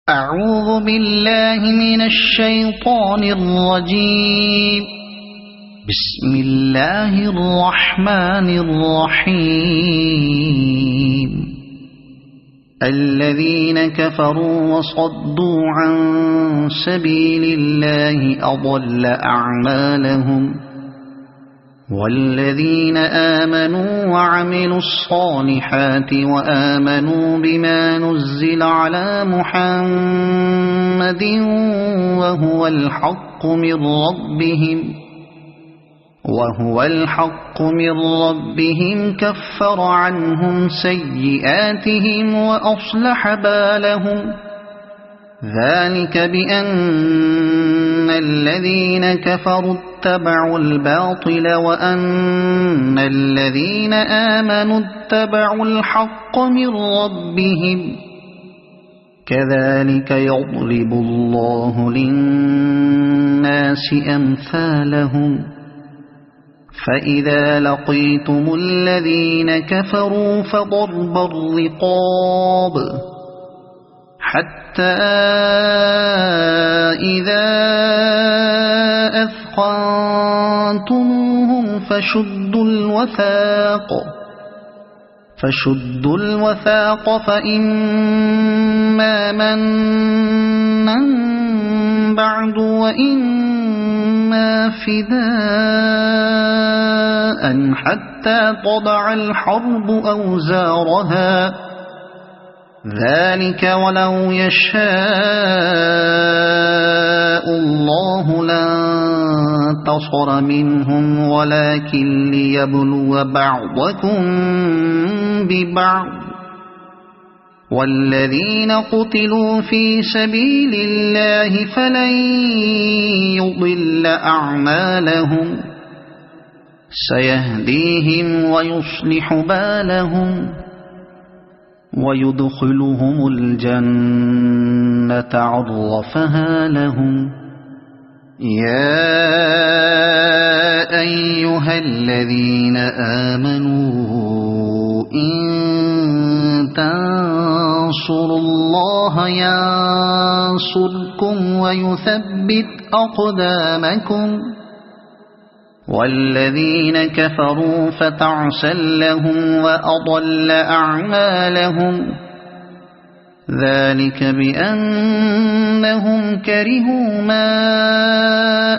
أعوذ بالله من الشيطان الرجيم. بسم الله الرحمن الرحيم. الذين كفروا وصدوا عن سبيل الله أضل أعمالهم، والذين آمنوا وعملوا الصالحات وآمنوا بما نزل على محمد وهو الحق من ربهم كفر عنهم سيئاتهم وأصلح بالهم. ذلك بأن الذين كفروا اتبعوا الباطل وأن الذين آمنوا اتبعوا الحق من ربهم. كذلك يضرب الله للناس أمثالهم. فإذا لقيتم الذين كفروا فضرب الرقاب حتى إذا أثخنتموهم فشدوا الوثاق فإما منا بعد وإما فداء حتى تضع الحرب أوزارها. ذلك ولو يشاء الله لانتصر منهم ولكن ليبلو بعضكم ببعض. والذين قتلوا في سبيل الله فلن يضل أعمالهم، سيهديهم ويصلح بالهم ويدخلهم الجنة عرفها لهم. يا أيها الذين آمنوا إن تنصروا الله ينصركم ويثبت أقدامكم. والذين كفروا فتعسا لهم وأضل أعمالهم. ذلك بأنهم كرهوا ما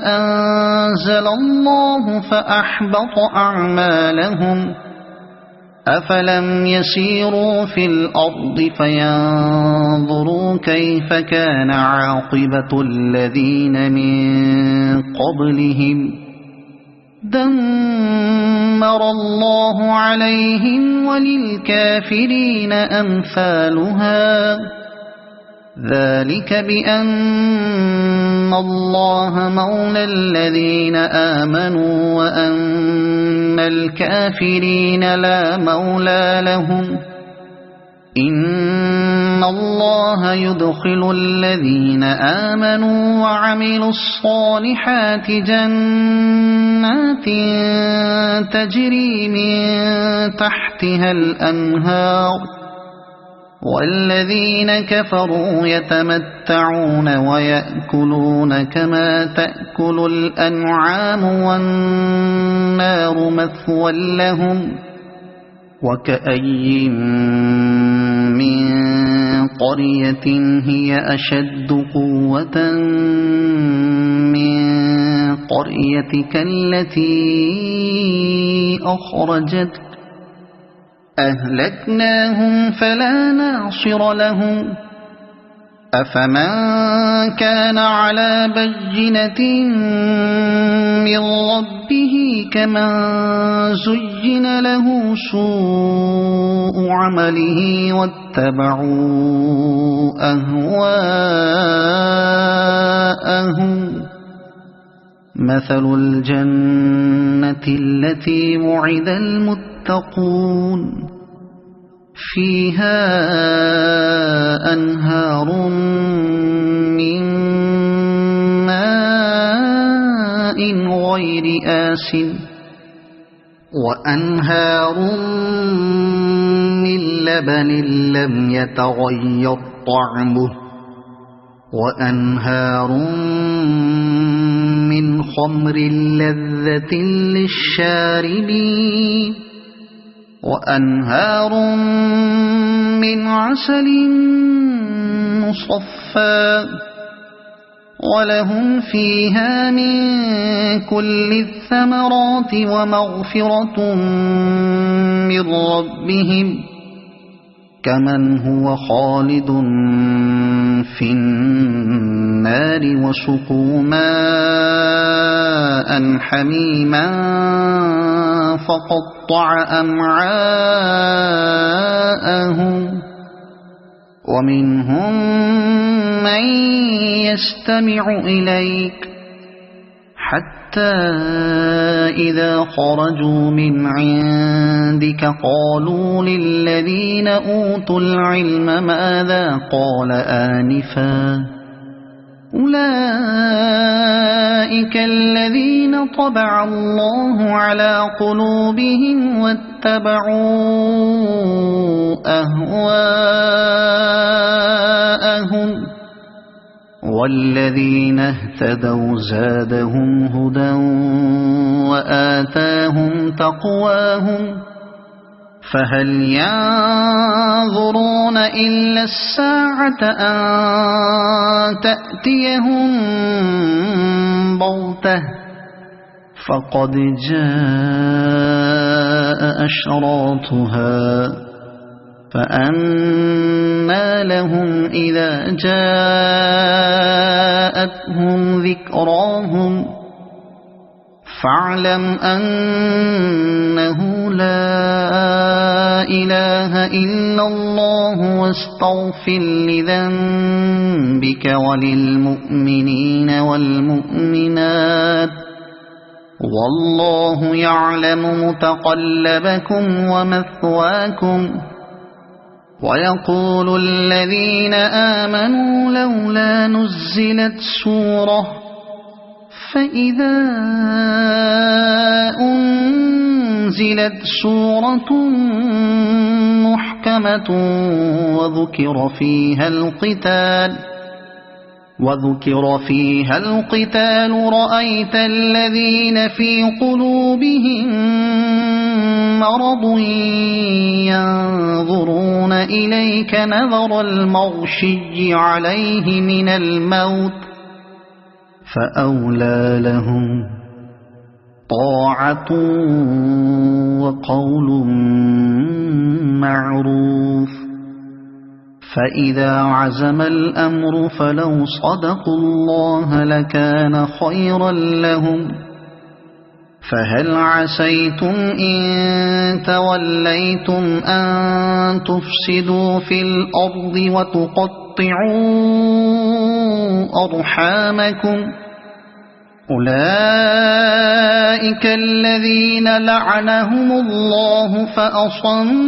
أنزل الله فأحبط أعمالهم. أفلم يسيروا في الأرض فينظروا كيف كان عاقبة الذين من قبلهم. دمر الله عليهم وللكافرين أمثالها. ذلك بأن الله مولى الذين آمنوا وأن الكافرين لا مولى لهم. إن الله يدخل الذين آمنوا وعملوا الصالحات جنات تجري من تحتها الأنهار. والذين كفروا يتمتعون ويأكلون كما تأكل الأنعام والنار مثوى لهم. وكأي من قرية هي أشد قوة من قريتك التي أخرجتك أهلكناهم فلا ناصر لهم. أفمن كان على بينة من ربه كمن زين له سوء عمله واتبعوا أهواءهم. مثل الجنة التي وعد المتقون فيها أنهار من ماء غير آسن وأنهار من لبن لم يتغير طعمه وأنهار من خمر لذة للشاربين وأنهار من عسل مصفى ولهم فيها من كل الثمرات ومغفرة من ربهم كمن هو خالد في النار وسقوا ماء حميما فقطع أمعاءهم ومنهم من يستمع إليك حتى إذا خرجوا من عندك قالوا للذين أوتوا العلم ماذا قال آنفا أولئك الذين طبع الله على قلوبهم واتبعوا أهواءهم والذين اهتدوا زادهم هدى وآتاهم تقواهم فهل ينظرون إلا الساعة أن تأتيهم بغتة فقد جاء أشراطها فأنى لهم إذا جاءتهم ذكراهم فاعلم أنه لا إله إلا الله واستغفر لذنبك وللمؤمنين والمؤمنات والله يعلم متقلبكم ومثواكم ويقول الذين آمنوا لولا نزلت سورة فإذا أنزلت سورة محكمة وذكر فيها القتال رأيت الذين في قلوبهم مرض ينظرون إليك نظر المغشي عليه من الموت فأولى لهم طاعة وقول معروف فإذا عزم الأمر فلو صدقوا الله لكان خيرا لهم فهل عسيتم إن توليتم أن تفسدوا في الأرض وتقطعوا أرحامكم أولئك الذين لعنهم الله فأصمهم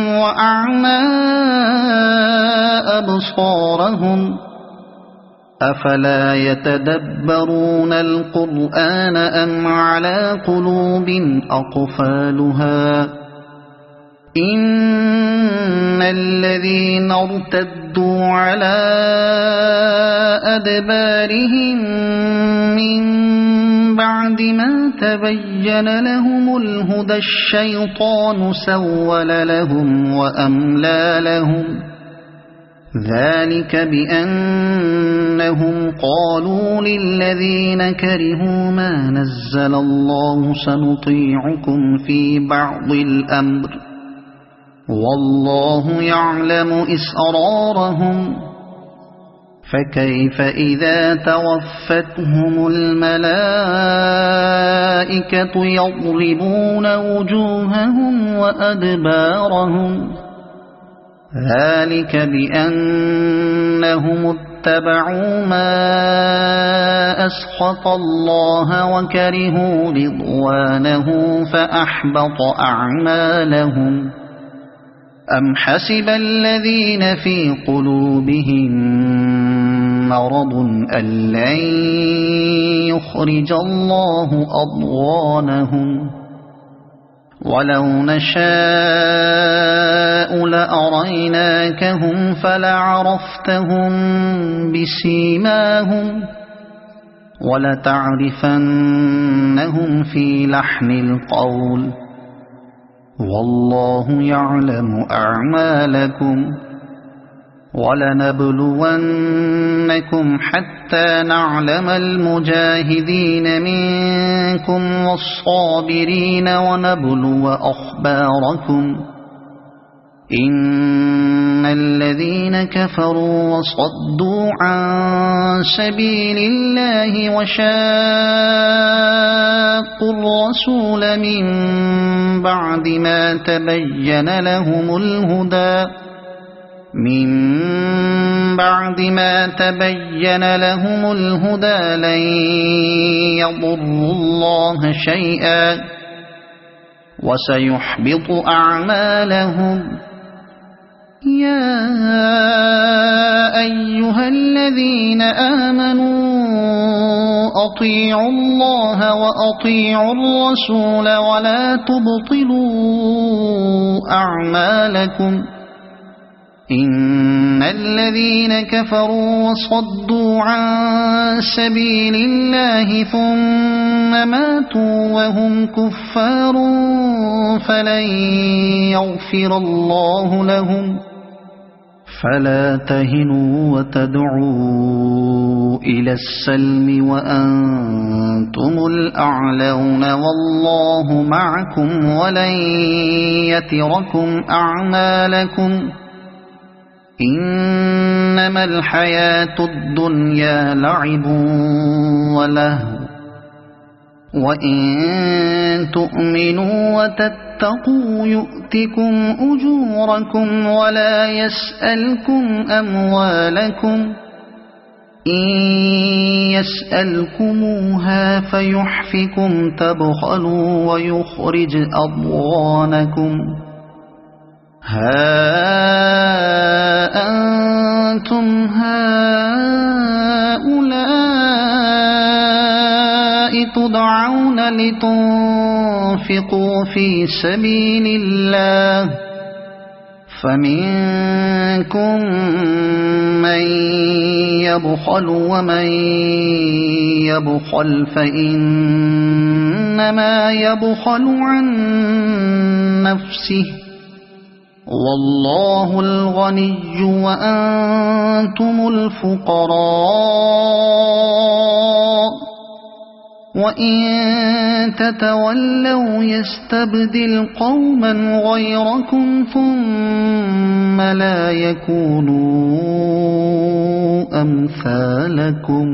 وأعمى أبصارهم أفلا يتدبرون القرآن أم على قلوب أقفالها إن الذين ارتدوا على أدبارهم من بعد ما تبين لهم الهدى الشيطان سول لهم وأملى لهم ذلك بأنهم قالوا للذين كرهوا ما نزل الله سنطيعكم في بعض الأمر والله يعلم إسرارهم فكيف إذا توفتهم الملائكة يضربون وجوههم وأدبارهم ذلك بأنهم اتبعوا ما أسخط الله وكرهوا رضوانه فأحبط أعمالهم أم حسب الذين في قلوبهم مرض أن لن يخرج الله أضغانهم ولو نشاء لأريناكهم فلعرفتهم بسيماهم ولتعرفنهم في لحن القول والله يعلم أعمالكم ولنبلونكم حتى نعلم المجاهدين منكم والصابرين ونبلو أخباركم إن الذين كفروا وصدوا عن سبيل الله وشاقوا الرسول من بعد ما تبين لهم الهدى لن يضروا الله شيئا وسيحبط أعمالهم يا أيها الذين آمنوا أطيعوا الله وأطيعوا الرسول ولا تبطلوا أعمالكم إن الذين كفروا وصدوا عن سبيل الله ثم ماتوا وهم كفار فلن يغفر الله لهم فلا تهنوا وتدعوا إلى السلم وأنتم الأعلون والله معكم ولن يتركم أعمالكم إنما الحياة الدنيا لعب ولهو وإن تؤمنوا وتتقوا يؤتكم أجوركم ولا يسألكم أموالكم إن يسألكموها فيحفكم تبخلوا ويخرج أضغانكم ها أنتم هؤلاء تدعون لتنفقوا في سبيل الله فمنكم من يبخل ومن يبخل فإنما يبخل عن نفسه والله الغني وأنتم الفقراء وإن تتولوا يستبدل قوما غيركم ثم لا يكونوا أمثالكم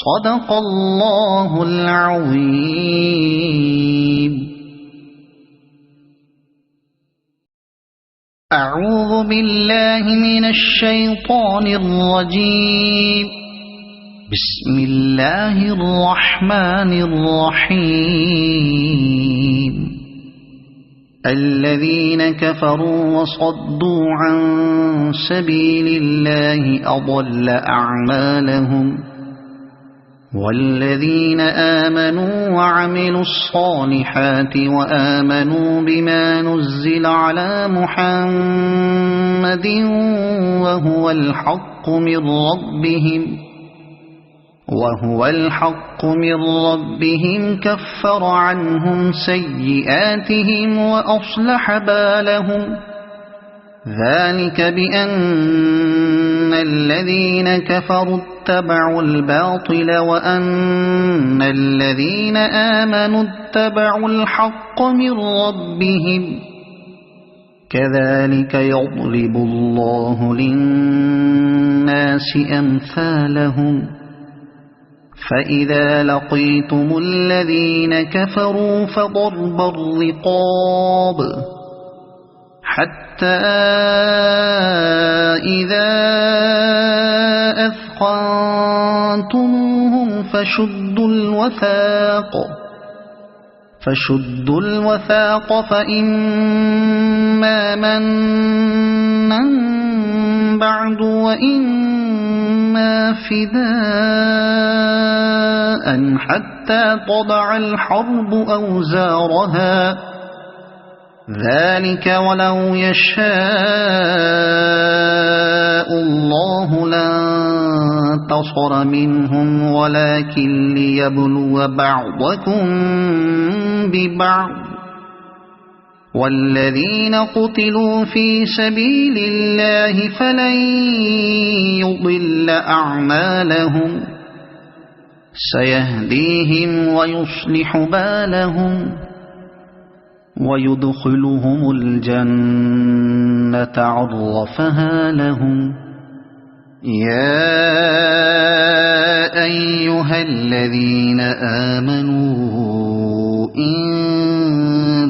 صدق الله العظيم. أعوذ بالله من الشيطان الرجيم. بسم الله الرحمن الرحيم. الذين كفروا وصدوا عن سبيل الله أضل أعمالهم والذين آمنوا وعملوا الصالحات وآمنوا بما نزل على محمد وهو الحق من ربهم كفر عنهم سيئاتهم وأصلح بالهم ذلك بأن الذين كفروا اتبعوا الباطل وأن الذين آمنوا اتبعوا الحق من ربهم كذلك يضرب الله للناس أمثالهم فإذا لقيتم الذين كفروا فضرب الرقاب حتى إذا أثخنتموهم فشدوا الوثاق فإما منا بعد وإما فداء حتى حتى تضع الحرب أوزارها ذلك ولو يشاء الله لانتصر منهم ولكن ليبلو بعضكم ببعض والذين قتلوا في سبيل الله فلن يضل أعمالهم سيهديهم ويصلح بالهم ويدخلهم الجنة عرفها لهم يا أيها الذين آمنوا إن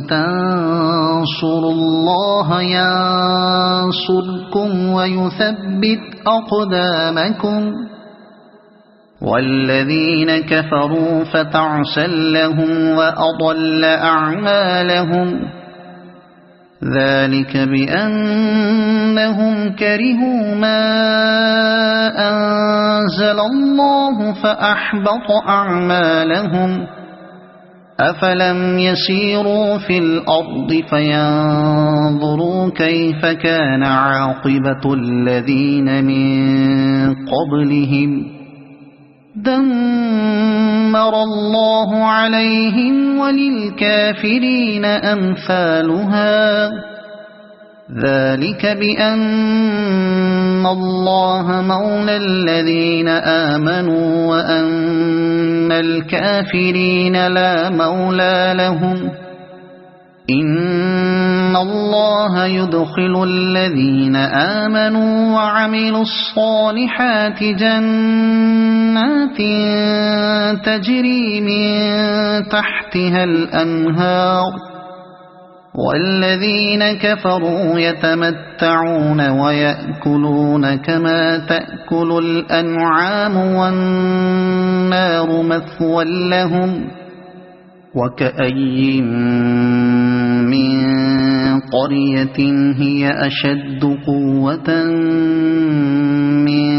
تنصروا الله ينصركم ويثبت أقدامكم والذين كفروا فتعسا لهم وأضل أعمالهم ذلك بأنهم كرهوا ما أنزل الله فأحبط أعمالهم أفلم يسيروا في الأرض فينظروا كيف كان عاقبة الذين من قبلهم دمر الله عليهم وللكافرين أمثالها ذلك بأن الله مولى الذين آمنوا وأن الكافرين لا مولى لهم إن الله يدخل الذين آمنوا وعملوا الصالحات جنات تجري من تحتها الأنهار والذين كفروا يتمتعون ويأكلون كما تأكل الأنعام والنار مثوى لهم وكأي من قرية هي أشد قوة من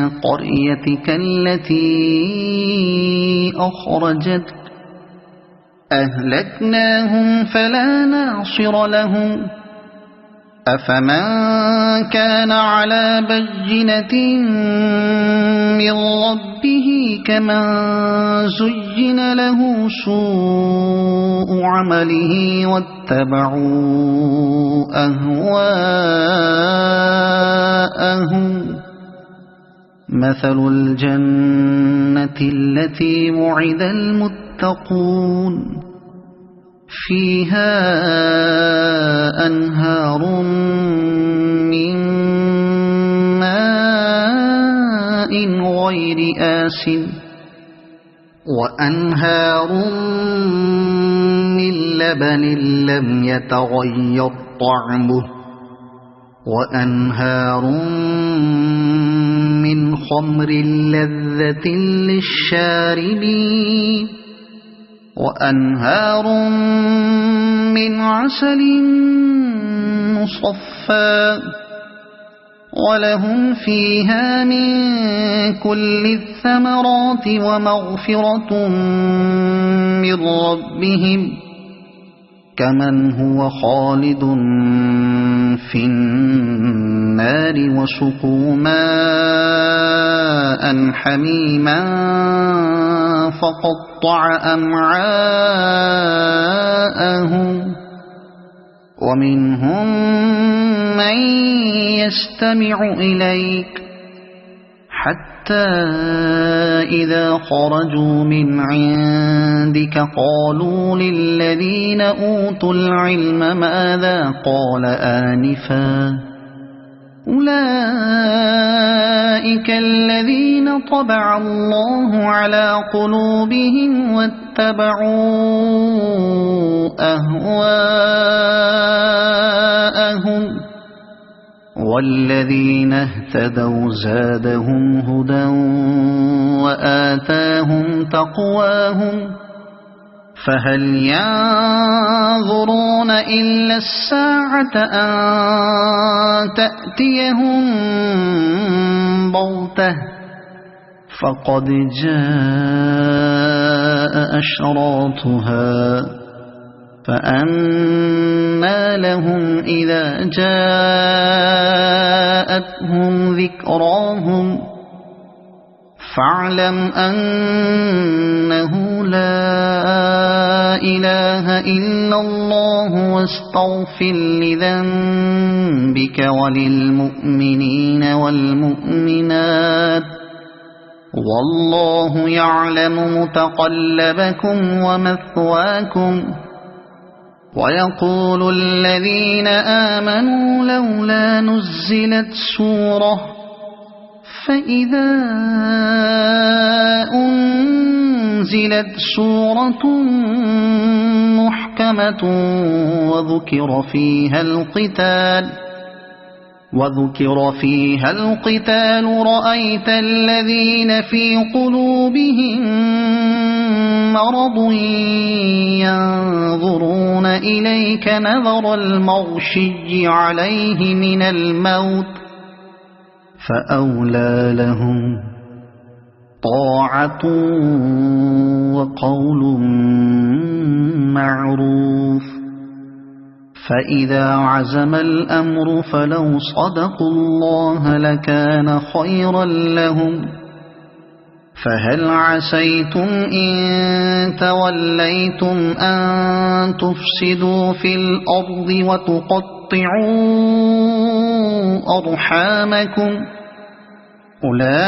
قريتك التي أخرجتك أهلكناهم فلا ناصر لهم أفمن كان على بينة من ربه كمن زين له سوء عمله واتبعوا أهواءهم مثل الجنة التي وعد المتقون فيها أنهار من ماء غير آسن وأنهار من لبن لم يتغير طعمه وأنهار من خمر لذة للشاربين وأنهار من عسل مصفى ولهم فيها من كل الثمرات ومغفرة من ربهم كمن هو خالد في النار وسقوا ماء حميما فقطع أمعاءهم ومنهم من يستمع إليك حتى إذا خرجوا من عندك قالوا للذين أوتوا العلم ماذا قال آنفا أولئك الذين طبع الله على قلوبهم واتبعوا أهواءهم والذين اهتدوا زادهم هدى وآتاهم تقواهم فهل ينظرون إلا الساعة أن تأتيهم بغتة فقد جاء جاء أشراطها فأنى لهم إذا جاءتهم ذكراهم فاعلم أنه لا إله إلا الله واستغفر لذنبك وللمؤمنين والمؤمنات والله يعلم متقلبكم ومثواكم. ويقول الذين آمنوا لولا نزلت سورة فإذا أنزلت سورة محكمة وذكر فيها القتال رأيت الذين في قلوبهم مرض ينظرون إليك نظر المغشي عليه من الموت فأولى لهم طاعة وقول معروف. فإذا عزم الأمر فلو صدقوا الله لكان خيرا لهم. فهل عسيتم إن توليتم أن تفسدوا في الأرض وتقطعوا أرحامكم أولئك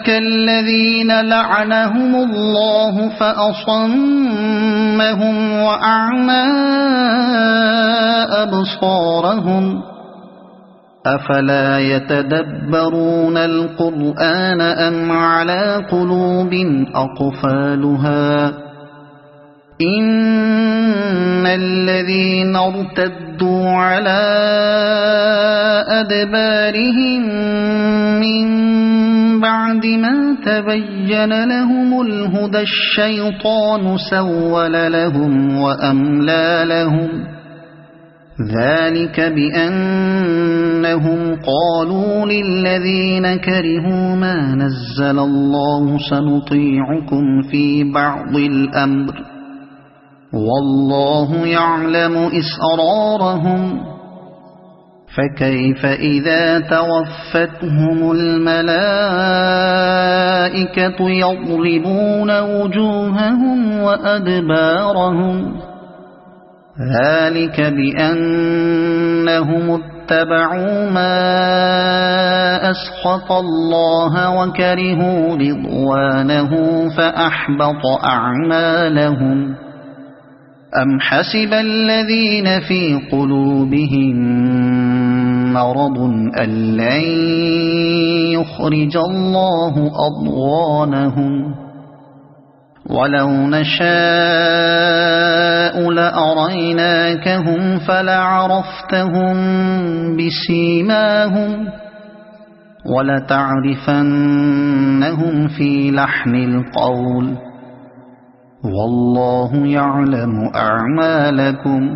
الذين لعنهم الله فأصمهم وأعمى أبصارهم أفلا يتدبرون القرآن أم على قلوب أقفالها إن الذين ارتدوا على أدبارهم من بعد ما تبين لهم الهدى الشيطان سول لهم وأملى لهم ذلك بأنهم قالوا للذين كرهوا ما نزل الله سنطيعكم في بعض الأمر والله يعلم إسرارهم فكيف إذا توفتهم الملائكة يضربون وجوههم وأدبارهم ذلك بأنهم اتبعوا ما أسخط الله وكرهوا رضوانه فأحبط أعمالهم. أم حسب الذين في قلوبهم مرض أن لن يخرج الله أضغانهم ولو نشاء لأريناكهم فلعرفتهم بسيماهم ولتعرفنهم في لحن القول والله يعلم أعمالكم.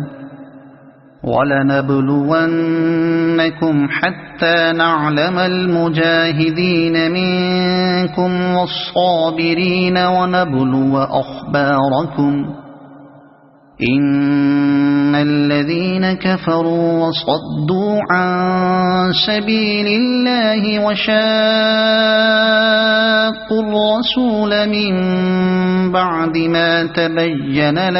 ولنبلونكم حتى نعلم المجاهدين منكم والصابرين ونبلو أخباركم إن الذين كفروا وصدوا عن سبيل الله وشاقوا الرسول من بعد ما تبين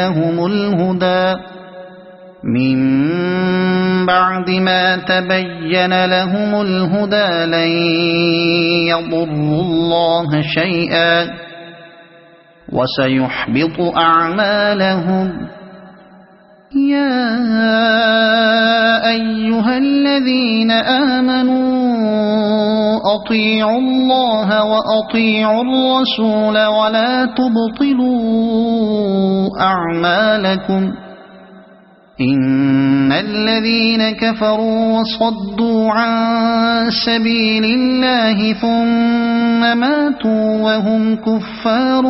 لهم الهدى لن يضروا الله شيئا وسيحبط أعمالهم. يا أيها الذين آمنوا أطيعوا الله وأطيعوا الرسول ولا تبطلوا أعمالكم إن الذين كفروا وصدوا عن سبيل الله ثم ماتوا وهم كفار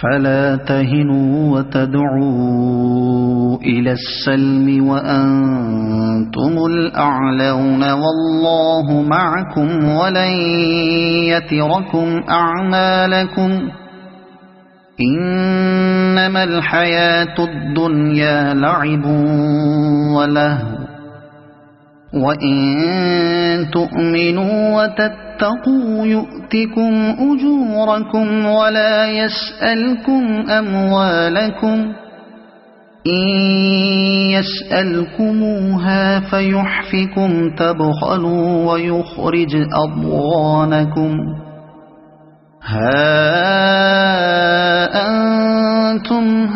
فلا تهنوا وتدعوا إلى السلم وأنتم الأعلون والله معكم ولن يتركم أعمالكم إنما الحياة الدنيا لعب ولهو وإن تؤمنوا وتتقوا يؤتكم أجوركم ولا يسألكم أموالكم إن يسألكموها فيحفكم تبخلوا ويخرج أضغانكم ها أنتم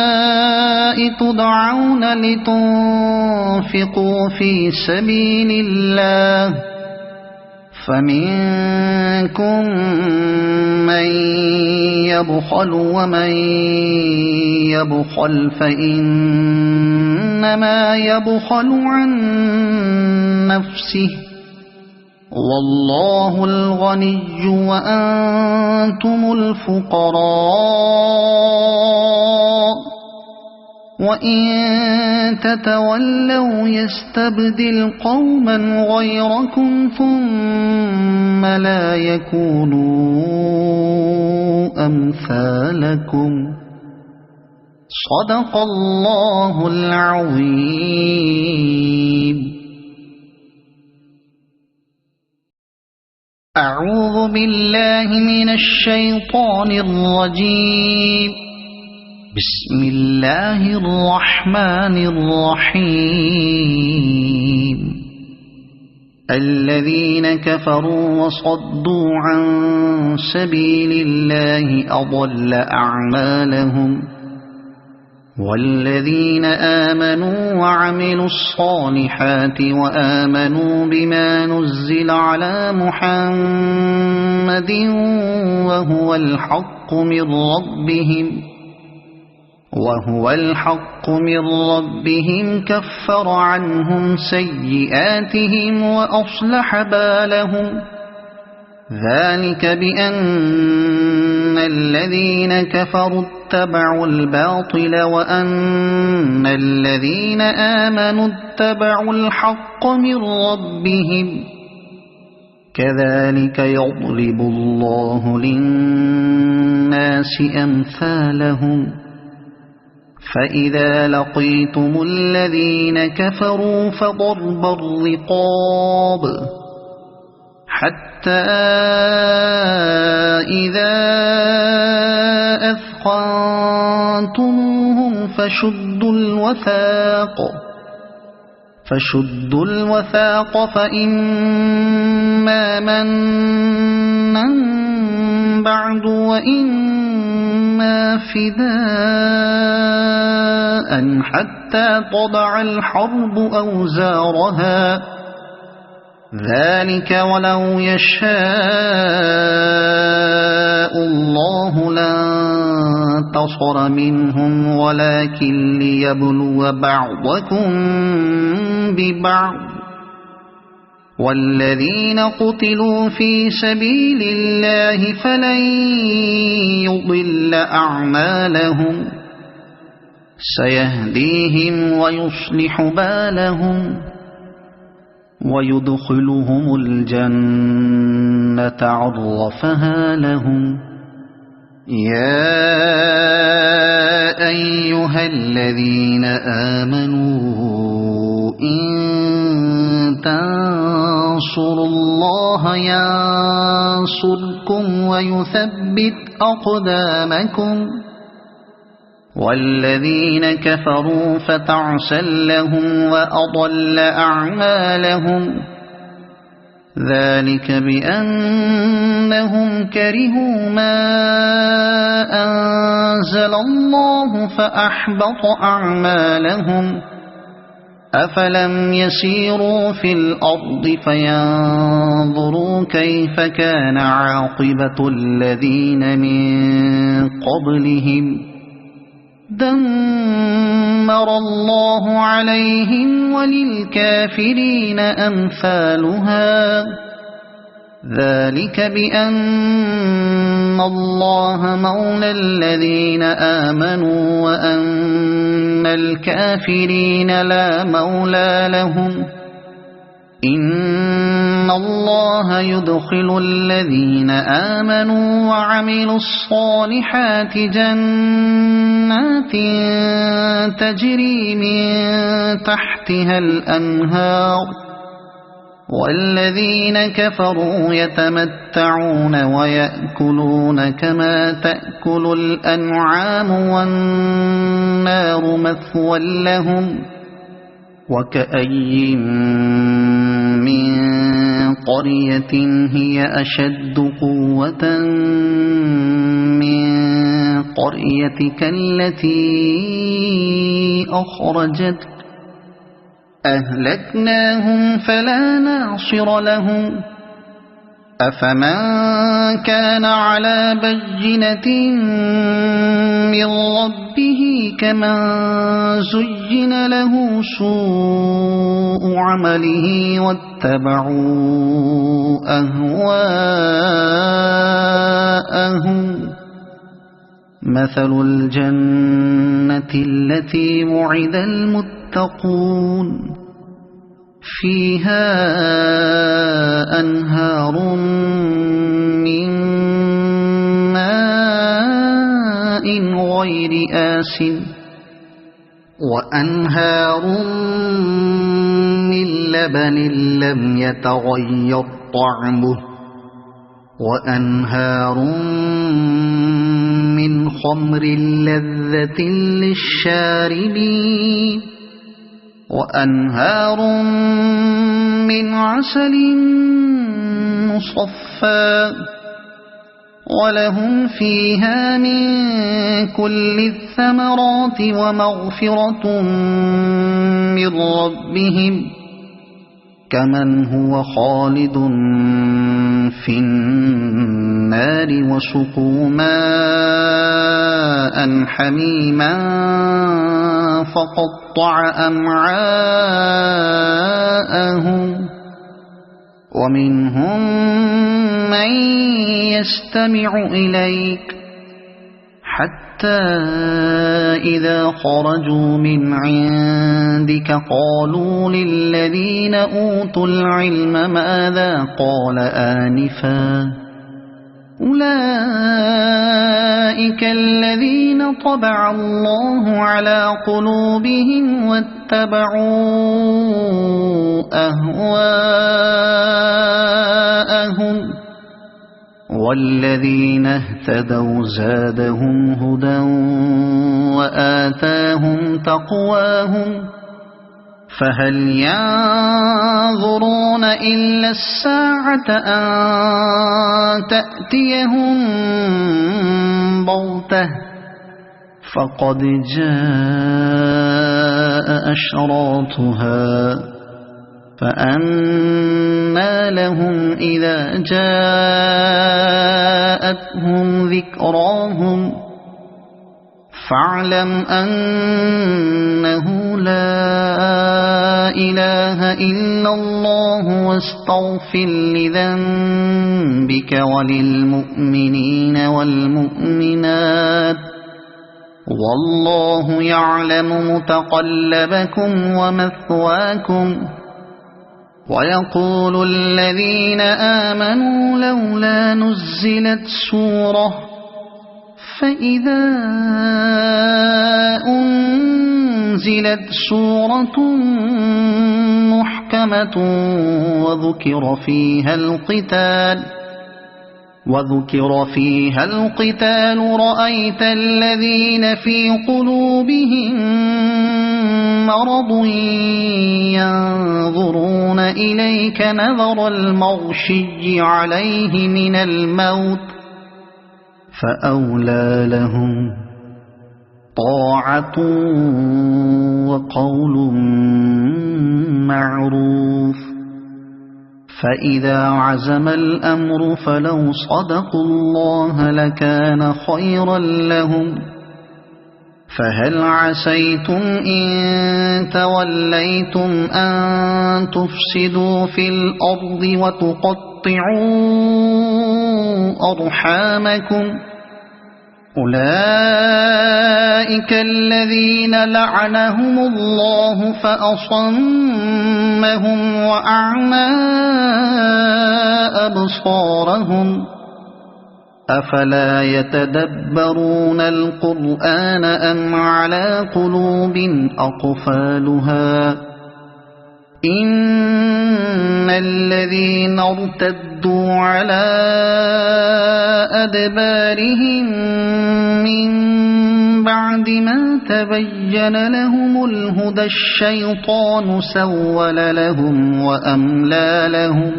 هؤلاء تدعون لتنفقوا في سبيل الله فمنكم من يبخل ومن يبخل فإنما يبخل عن نفسه والله الغني وأنتم الفقراء وإن تتولوا يستبدل قوما غيركم ثم لا يكونوا أمثالكم صدق الله العظيم. أعوذ بالله من الشيطان الرجيم. بسم الله الرحمن الرحيم. الذين كفروا وصدوا عن سبيل الله أضل أعمالهم والذين آمنوا وعملوا الصالحات وآمنوا بما نزل على محمد وهو الحق من ربهم كفر عنهم سيئاتهم وأصلح بالهم ذلك بأن الذين كفروا اتبعوا الباطل وأن الذين آمنوا اتبعوا الحق من ربهم كذلك يضرب الله للناس أمثالهم فإذا لقيتم الذين كفروا فضرب الرقاب حتى إذا أثخنتموهم فشدوا الوثاق فإما منا بعد وإما فداء حتى تضع الحرب أوزارها ذلك ولو يشاء الله لانتصر منهم ولكن ليبلو بعضكم ببعض والذين قتلوا في سبيل الله فلن يضل أعمالهم سيهديهم ويصلح بالهم ويدخلهم الجنة عرفها لهم. يا أيها الذين آمنوا إن تنصروا الله ينصركم ويثبت أقدامكم والذين كفروا فتعسا لهم وأضل أعمالهم ذلك بأنهم كرهوا ما أنزل الله فأحبط أعمالهم أفلم يسيروا في الأرض فينظروا كيف كان عاقبة الذين من قبلهم دمر الله عليهم وللكافرين أمثالها ذلك بأن الله مولى الذين آمنوا وأن الكافرين لا مولى لهم إن الله يدخل الذين آمنوا وعملوا الصالحات جنات تجري من تحتها الأنهار والذين كفروا يتمتعون ويأكلون كما تأكل الأنعام والنار مثوى لهم وكأي من قرية هي أشد قوة من قريتك التي أخرجتك أهلكناهم فلا ناصر لهم أفمن كان على بينة من ربه كمن زين له سوء عمله واتبعوا أهواءهم مثل الجنة التي وعد المتقون فيها أنهار من ماء غير آسن وأنهار من لبن لم يتغير طعمه وأنهار من خمر لذة للشاربين وأنهار من عسل مصفى ولهم فيها من كل الثمرات ومغفرة من ربهم كمن هو خالد في النار وسقوا ماء حميما فقطع أمعاءهم ومنهم من يستمع إليك حتى إذا خرجوا من عندك قالوا للذين أوتوا العلم ماذا قال آنفا أولئك الذين طبع الله على قلوبهم واتبعوا أهواءهم والذين اهتدوا زادهم هدى وآتاهم تقواهم فهل ينظرون إلا الساعة أن تأتيهم بغتة فقد جاء أشراطها فأنى لهم إذا جاءتهم ذكراهم فاعلم أنه لا إله إلا الله واستغفر لذنبك وللمؤمنين والمؤمنات والله يعلم متقلبكم ومثواكم ويقول الذين آمنوا لولا نزلت سورة فإذا أنزلت سورة محكمة وذكر فيها القتال رأيت الذين في قلوبهم مرض ينظرون إليك نظر المغشي عليه من الموت فأولى لهم طاعة وقول معروف فإذا عزم الأمر فلو صدقوا الله لكان خيرا لهم فهل عسيتم إن توليتم أن تفسدوا في الأرض وتقطعوا أرحامكم أولئك الذين لعنهم الله فأصمهم وأعمى أبصارهم أفلا يتدبرون القرآن أم على قلوب أقفالها إن الذين ارتدوا على أدبارهم من بعد ما تبين لهم الهدى الشيطان سول لهم وأملى لهم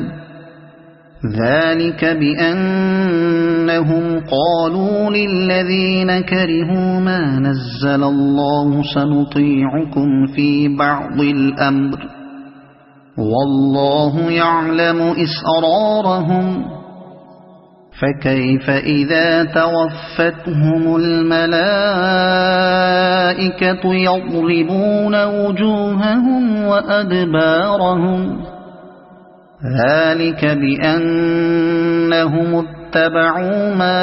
ذلك بأنهم قالوا للذين كرهوا ما نزل الله سنطيعكم في بعض الأمر والله يعلم إسرارهم فكيف إذا توفتهم الملائكة يضربون وجوههم وأدبارهم ذلك بأنهم اتبعوا ما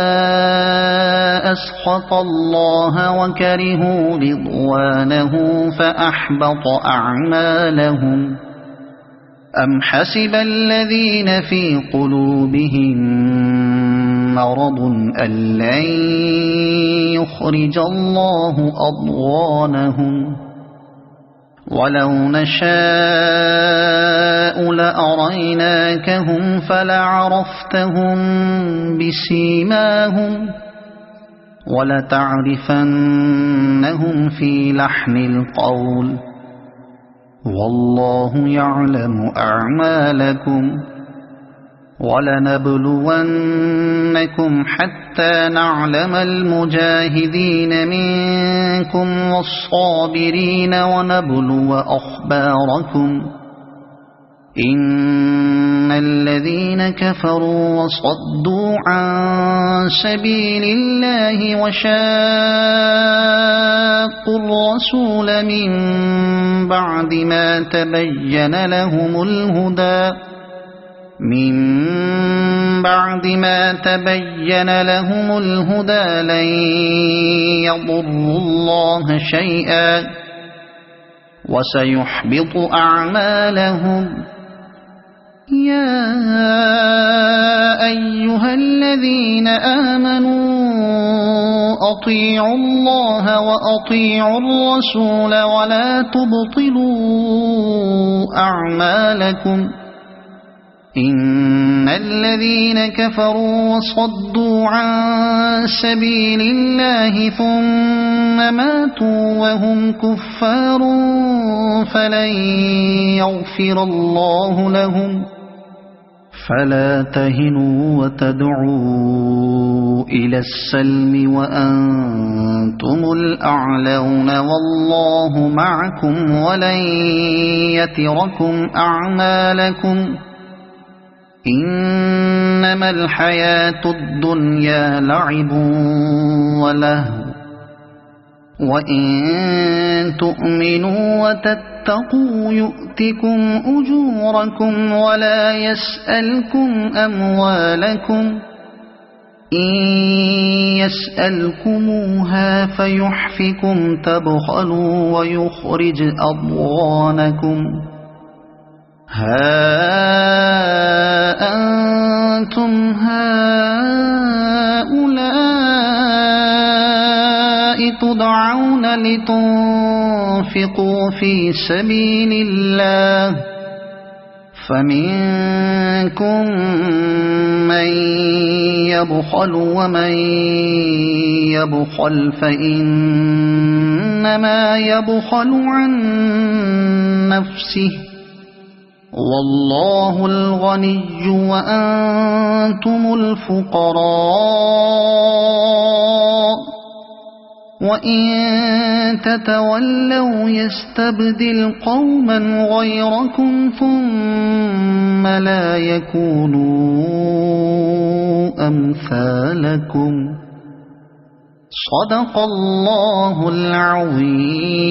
أسخط الله وكرهوا رضوانه فأحبط أعمالهم أم حسب الذين في قلوبهم مرض أن لن يخرج الله أضغانهم ولو نشاء لأريناكهم فلعرفتهم بسيماهم ولتعرفنهم في لحن القول والله يعلم أعمالكم ولنبلونكم حتى نعلم المجاهدين منكم والصابرين ونبلو أخباركم إن الذين كفروا وصدوا عن سبيل الله وشاقوا الرسول من بعد ما تبين لهم الهدى لن يضروا الله شيئا وسيحبط أعمالهم يا أيها الذين آمنوا أطيعوا الله وأطيعوا الرسول ولا تبطلوا أعمالكم إن الذين كفروا وصدوا عن سبيل الله ثم ماتوا وهم كفار فلن يغفر الله لهم فلا تهنوا وتدعوا إلى السلم وأنتم الأعلون والله معكم ولن يتركم أعمالكم إنما الحياة الدنيا لعب ولهو وإن تؤمنوا وتتقوا يؤتكم أجوركم ولا يسألكم أموالكم إن يسألكموها فيحفكم تبخلوا ويخرج أضغانكم ها أنتم هؤلاء تدعون لتنفقوا في سبيل الله فمنكم من يبخل ومن يبخل فإنما يبخل عن نفسه والله الغني وأنتم الفقراء وإن تتولوا يستبدل قوما غيركم ثم لا يكونوا أمثالكم صدق الله العظيم.